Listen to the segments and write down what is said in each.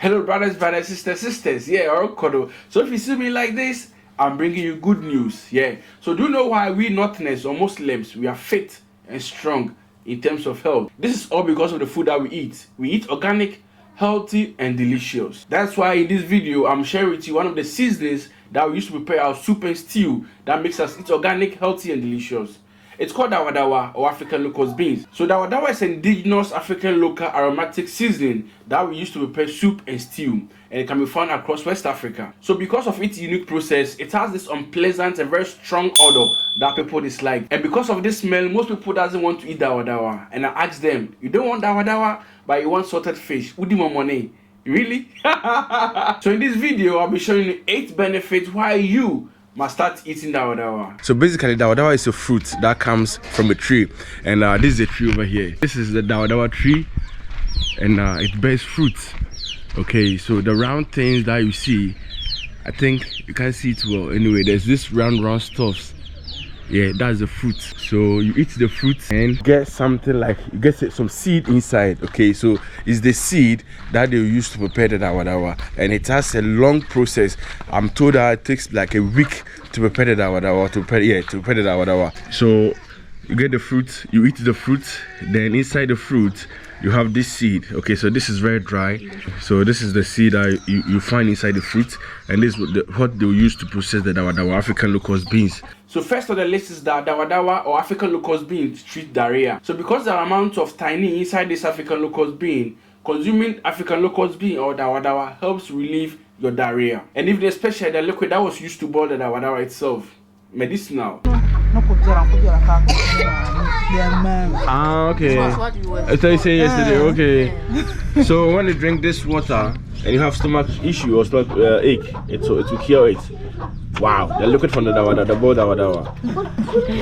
Hello, brothers, sisters. Yeah, Kodo. So if you see me like this, I'm bringing you good news. Yeah. So do you know why we Northerners or Muslims we are fit and strong in terms of health? This is all because of the food that we eat. We eat organic, healthy, and delicious. That's why in this video, I'm sharing with you one of the seasonings that we used to prepare our soup and stew that makes us eat organic, healthy, and delicious. It's called Dawadawa or African locust beans. So Dawadawa is an indigenous African local aromatic seasoning that we use to prepare soup and stew, and it can be found across West Africa. So because of its unique process, it has this unpleasant and very strong odor that people dislike. And because of this smell, most people doesn't want to eat Dawadawa. And I ask them, you don't want Dawadawa, but you want salted fish. Udi money. Really? So in this video, I'll be showing you 8 benefits why you must start eating Dawadawa. So basically, Dawadawa is a fruit that comes from a tree, and this is a tree over here. This is the Dawadawa tree, and it bears fruit. Okay, so the round things that you see, I think you can't see it well. Anyway, there's this round stuffs. Yeah, that's the fruit. So you eat the fruit and get something like you get some seed inside. Okay, so it's the seed that they use to prepare the Dawadawa, and it has a long process. I'm told that it takes like a week to prepare the Dawadawa. To prepare the Dawadawa. So you get the fruit, you eat the fruit, then inside the fruit you have this seed. Okay, so this is very dry. So this is the seed that you find inside the fruit, and this is what they will use to process the Dawadawa, African locust beans. So first on the list is the Dawadawa or African locust bean to treat diarrhea. So because the amount of tannin inside this African locust bean, consuming African locust bean or Dawadawa helps relieve your diarrhea. And even especially the liquid that was used to boil the Dawadawa itself, medicinal. Ah, okay. I thought you said yesterday. Okay. So when you drink this water and you have stomach issue or stomach ache, it will cure it. Wow, the liquid from the Dawadawa, the boiled Dawadawa.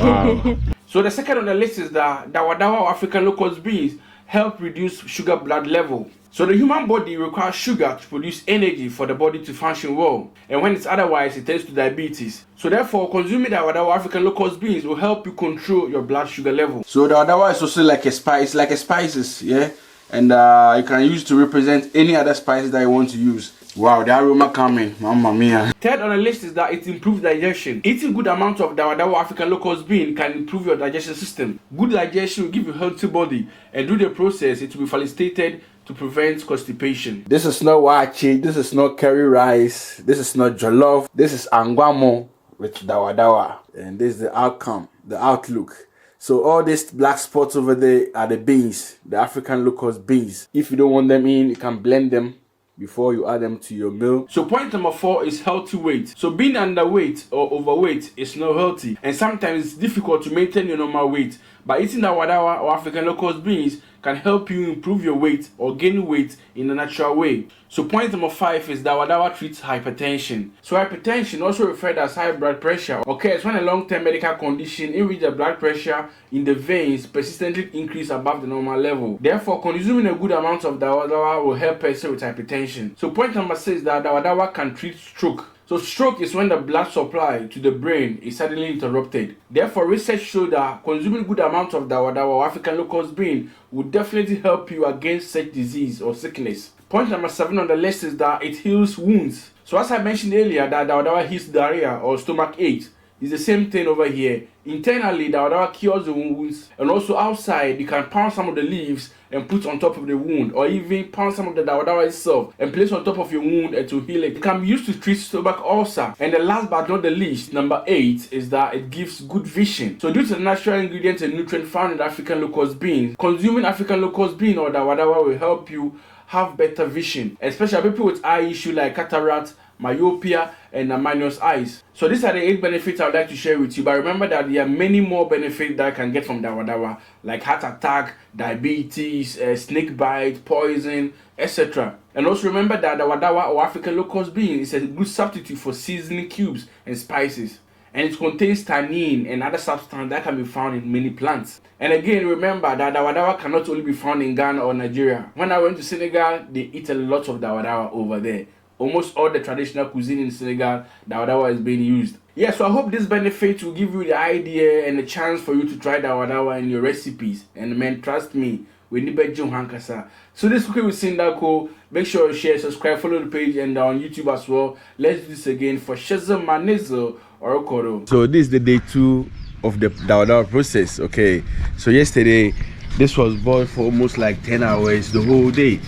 Wow. So the second on the list is the Dawadawa or African locust beans help reduce sugar blood level. So the human body requires sugar to produce energy for the body to function well, and when it's otherwise, it tends to diabetes. So therefore, consuming Dawadawa African locust beans will help you control your blood sugar level. So Dawadawa is also like a spice, like a spices, yeah, and you can use to represent any other spices that you want to use. Wow, the aroma coming, mamma mia. Third on the list is that it improves digestion. Eating good amount of Dawadawa African locust bean can improve your digestion system. Good digestion will give you a healthy body, and through the process, it will be facilitated to prevent constipation. This is not wachi, this is not curry rice, this is not jollof, this is angwamo with Dawadawa, and this is the outcome, the outlook. So all these black spots over there are the beans, the African locust beans. If you don't want them in, you can blend them before you add them to your meal. So point number 4 is healthy weight. So being underweight or overweight is not healthy, and sometimes it's difficult to maintain your normal weight. By eating Dawadawa or African locust beans can help you improve your weight or gain weight in a natural way. So point number 5 is Dawadawa treats hypertension. So hypertension, also referred as high blood pressure, occurs when a long-term medical condition in which the blood pressure in the veins persistently increase above the normal level. Therefore, consuming a good amount of Dawadawa will help person with hypertension. So point number 6 is that Dawadawa can treat stroke. So stroke is when the blood supply to the brain is suddenly interrupted. Therefore, research showed that consuming good amount of Dawadawa or African locust bean would definitely help you against such disease or sickness. Point number 7 on the list is that it heals wounds. So as I mentioned earlier, that Dawadawa heals diarrhea or stomach aches. It's the same thing over here. Internally, Dawadawa cures the wounds, and also outside, you can pound some of the leaves and put on top of the wound, or even pound some of the Dawadawa itself and place on top of your wound and to heal it. It can be used to treat stomach ulcer. And the last but not the least, number 8, is that it gives good vision. So due to the natural ingredients and nutrients found in African locust beans, consuming African locust bean or Dawadawa will help you have better vision, especially people with eye issue like cataract, myopia, and minus eyes. So these are the 8 benefits I would like to share with you, but remember that there are many more benefits that I can get from Dawadawa, like heart attack, diabetes, snake bite, poison, etc. And also remember that Dawadawa or African locust bean is a good substitute for seasoning cubes and spices, and it contains tannin and other substances that can be found in many plants. And again, remember that Dawadawa cannot only be found in Ghana or Nigeria. When I went to Senegal, they eat a lot of Dawadawa over there. Almost all the traditional cuisine in Senegal, Dawadawa is being used. Yeah, so I hope this benefit will give you the idea and the chance for you to try Dawadawa in your recipes. And man, trust me, we need better hankasa. So this cooking with Sindaco. Make sure you share, subscribe, follow the page, and on YouTube as well. Let's do this again for Shazam Manizo or Okoro. So this is the day 2 of the Dawadawa process. Okay, so yesterday this was boiled for almost like 10 hours, the whole day,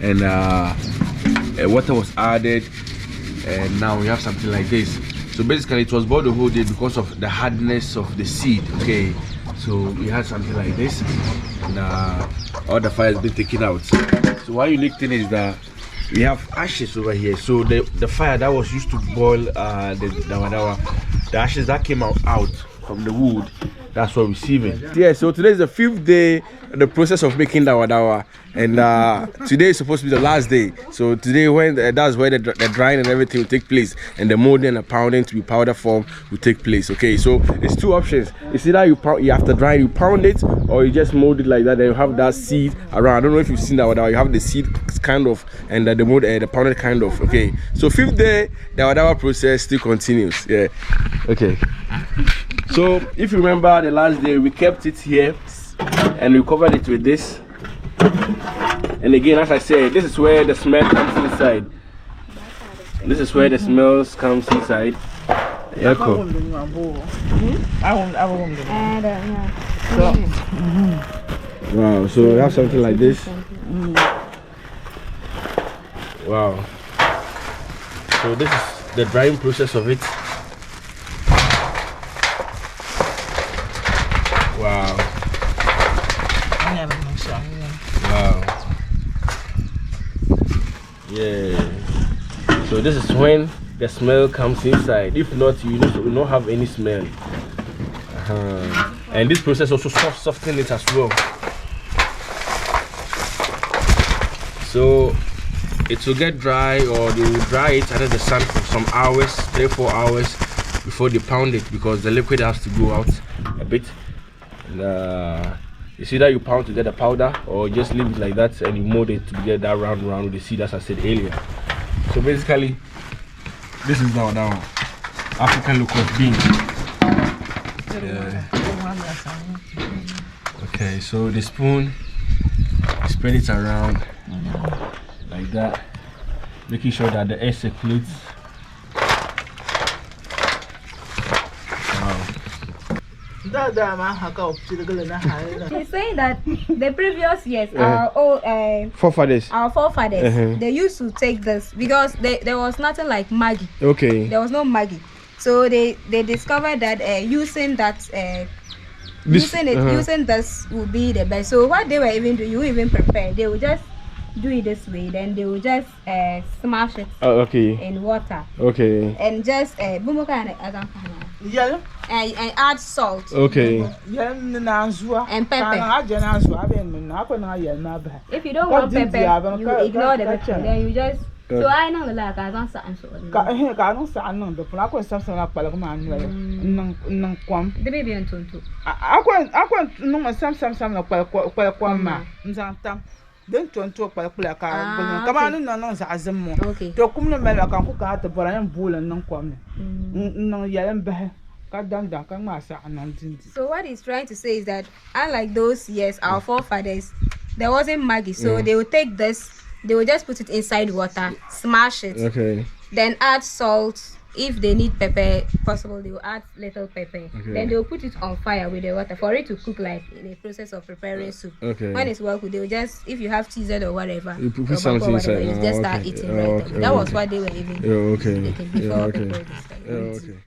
and water was added, and now we have something like this. So basically it was boiled the whole day because of the hardness of the seed. Okay, so we had something like this, and all the fire has been taken out. So one unique thing is that we have ashes over here. So the fire that was used to boil the Dawadawa, the ashes that came out from the wood, that's what we're receiving. Yeah, so today is the 5th day of the process of making Dawadawa, and today is supposed to be the last day. So today, when that's where the drying and everything will take place, and the molding and the pounding to be powder form will take place. Okay, so it's 2 options. It's either you after drying you pound it, or you just mold it like that. Then you have that seed around. I don't know if you've seen Dawadawa. You have the seed kind of, and the mold, the pounded kind of. Okay, so 5th day Dawadawa process still continues. Yeah. Okay. So if you remember the last day, we kept it here and we covered it with this. And again, as I said, this is where the smell comes inside. This is where the smells comes inside. Wow, so we have something like this. Wow. So this is the drying process of it. Wow. Wow. Yeah. So this is when the smell comes inside. If not, you will not have any smell. And this process also softens it as well. So it will get dry, or they will dry it under the sun for some hours, 3-4 hours, before they pound it, because the liquid has to go out a bit. And you see that you pound to get the powder, or just leave it like that and you mold it to get that round with the seed, as I said earlier. So basically, this is now African locust bean. Okay, so the spoon, spread it around like that, making sure that the air circulates. She's saying that the previous years, our forefathers, they used to take this because there was nothing like Maggie. Okay. There was no Maggie, so they discovered that using that using this would be the best. So what they were even doing, you even prepare. They would just do it this way, then they will just smash it in water. Okay. And just and add salt. Okay. And pepper. If you don't want pepper, you ignore the pepper. Then you just so I know like I don't say so. The baby and tuntu. Then to okay. To come no mela kan ku ka ta boran bula nan kwam no yalen be ka dan da kan ma sa anan tin. So what he's trying to say is that unlike those years, our forefathers, there wasn't Maggie, so they would take this, they would just put it inside water, smash it, then add salt. If they need pepper, possible they will add little pepper. Then they will put it on fire with the water for it to cook, like in the process of preparing soup. When it's well cooked, they will just, if you have TZ or whatever, you put something inside. You just start eating right. That was what they were even making before people started.